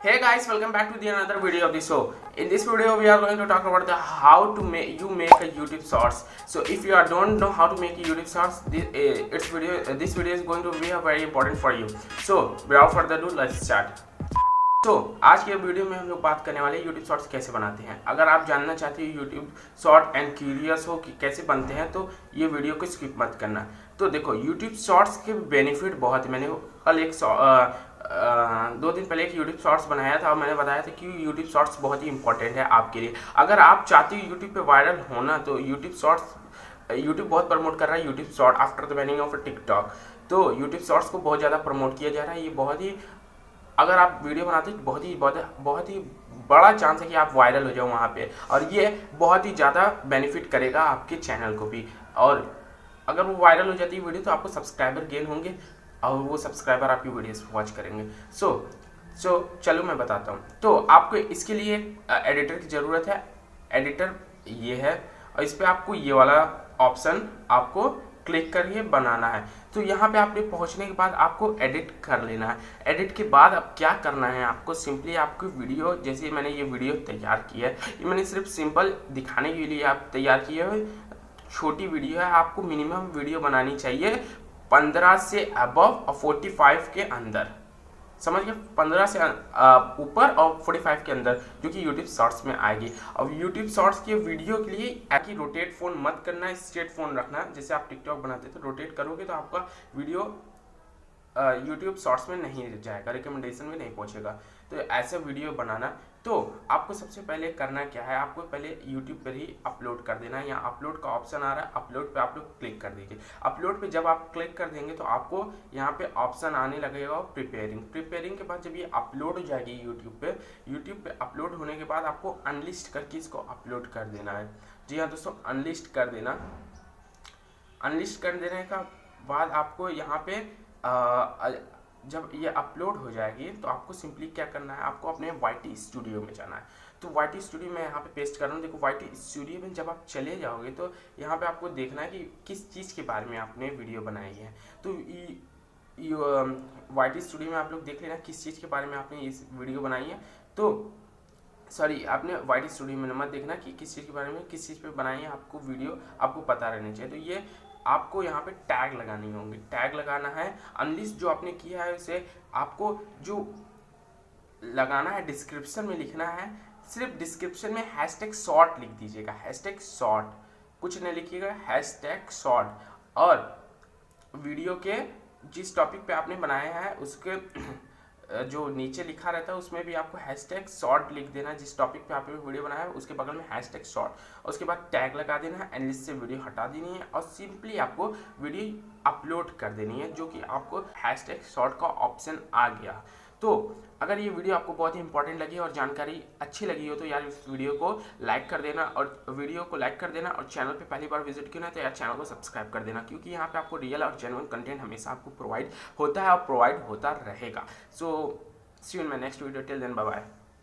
Hey guys, welcome back to the another video of the show. In this video, we are going to talk about the how to make a YouTube shorts. So if you don't know how to make a YouTube shorts, this video is going to be very important for you. So without further ado, let's start. तो आज के video में हम लोग बात करने वाले YouTube shorts कैसे बनाते हैं। अगर आप जानना चाहते हो यूट्यूब शॉर्ट एंड क्यूरियस हो कि कैसे बनते हैं तो ये वीडियो को स्किप मत करना। तो देखो यूट्यूब शॉर्ट्स के बेनिफिट बहुत है। मैंने कल दो दिन पहले एक यूट्यूब शॉर्ट्स बनाया था और मैंने बताया था कि यूट्यूब शॉर्ट्स बहुत ही इंपॉर्टेंट है आपके लिए। अगर आप चाहते हो यूट्यूब पे वायरल होना तो यूट्यूब बहुत प्रमोट कर रहा है YouTube short after the banning of TikTok. तो यूट्यूब शॉर्ट्स को बहुत ज़्यादा प्रमोट किया जा रहा है। ये बहुत ही, अगर आप वीडियो बनाते हैं बहुत ही बड़ा चांस है कि आप वायरल हो जाओ वहाँ पे, और ये बहुत ही ज़्यादा बेनिफिट करेगा आपके चैनल को भी। और अगर वो वायरल हो जाती है वीडियो तो आपको सब्सक्राइबर गेन होंगे और वो सब्सक्राइबर आपकी वीडियोस वॉच करेंगे। सो चलो मैं बताता हूँ। तो आपको इसके लिए एडिटर की ज़रूरत है। एडिटर ये है और इस पर आपको ये वाला ऑप्शन आपको क्लिक करके बनाना है। तो यहाँ पे आपने पहुँचने के बाद आपको एडिट कर लेना है। एडिट के बाद अब क्या करना है, आपको सिंपली आपकी वीडियो, जैसे मैंने ये वीडियो तैयार की है, ये मैंने सिर्फ सिंपल दिखाने के लिए आप तैयार किया है। छोटी वीडियो है, आपको मिनिमम वीडियो बनानी चाहिए 15 से अबव और 45 के अंदर, समझ गए, 15 से ऊपर और 45 के अंदर, जो कि यूट्यूब शॉर्ट्स में आएगी। अब यूट्यूब शॉर्ट्स की वीडियो के लिए एक ही रोटेट फोन मत करना, स्ट्रेट फोन रखना। जैसे आप टिकटॉक बनाते तो रोटेट करोगे तो आपका वीडियो यूट्यूब शॉर्ट्स में नहीं जाएगा, रिकमेंडेशन में नहीं पहुंचेगा। तो ऐसा वीडियो बनाना, तो आपको सबसे पहले करना क्या है, आपको पहले यूट्यूब पर ही अपलोड कर देना है। यहाँ अपलोड का ऑप्शन आ रहा है, अपलोड पे आप लोग क्लिक कर दीजिए। अपलोड पे जब आप क्लिक कर देंगे तो आपको यहाँ पे ऑप्शन आने लगेगा प्रिपेयरिंग के बाद जब ये अपलोड हो जाएगी यूट्यूब पे अपलोड होने के बाद आपको अनलिस्ट करके इसको अपलोड कर देना है। जी हाँ दोस्तों, अनलिस्ट कर देना। अनलिस्ट कर देने का बाद आपको यहाँ पे जब ये अपलोड हो जाएगी तो आपको सिंपली क्या करना है, आपको अपने वाईटी स्टूडियो में जाना है। तो वाईटी स्टूडियो में यहाँ पे पेस्ट कर रहा हूँ। देखो वाईटी स्टूडियो में जब आप चले जाओगे तो यहाँ पे आपको देखना है कि किस चीज़ के बारे में आपने वीडियो बनाई है। तो वाईटी स्टूडियो में आप लोग देख लेना किस चीज़ के बारे में आपने इस वीडियो बनाई है। तो सॉरी, आपने वाईटी स्टूडियो में मत देखना कि किस चीज़ के बारे में, किस चीज़ पे बनाई है, आपको वीडियो आपको पता रहनी चाहिए। तो ये आपको यहाँ पे टैग लगानी होंगी, टैग लगाना है। अनलिस्ट जो आपने किया है उसे आपको जो लगाना है डिस्क्रिप्शन में लिखना है। सिर्फ डिस्क्रिप्शन में हैशटैग शॉर्ट लिख दीजिएगा, हैशटैग शॉर्ट, कुछ नहीं लिखिएगा, हैशटैग शॉर्ट। और वीडियो के जिस टॉपिक पे आपने बनाया है उसके जो नीचे लिखा रहता है उसमें भी आपको हैशटैग शॉर्ट लिख देना। जिस टॉपिक पे आपने वीडियो बनाया है उसके बगल में हैशटैग शॉर्ट, उसके बाद टैग लगा देना है, एनालिस्ट से वीडियो हटा देनी है और सिंपली आपको वीडियो अपलोड कर देनी है, जो कि आपको हैशटैग शॉर्ट का ऑप्शन आ गया। तो अगर ये वीडियो आपको बहुत ही इंपॉर्टेंट लगी और जानकारी अच्छी लगी हो तो यार इस वीडियो को लाइक कर देना, और चैनल पे पहली बार विजिट किया ना तो यार चैनल को सब्सक्राइब कर देना, क्योंकि यहाँ पे आपको रियल और जेन्युइन कंटेंट हमेशा आपको प्रोवाइड होता है और प्रोवाइड होता रहेगा। So see you in my next video, till then bye bye.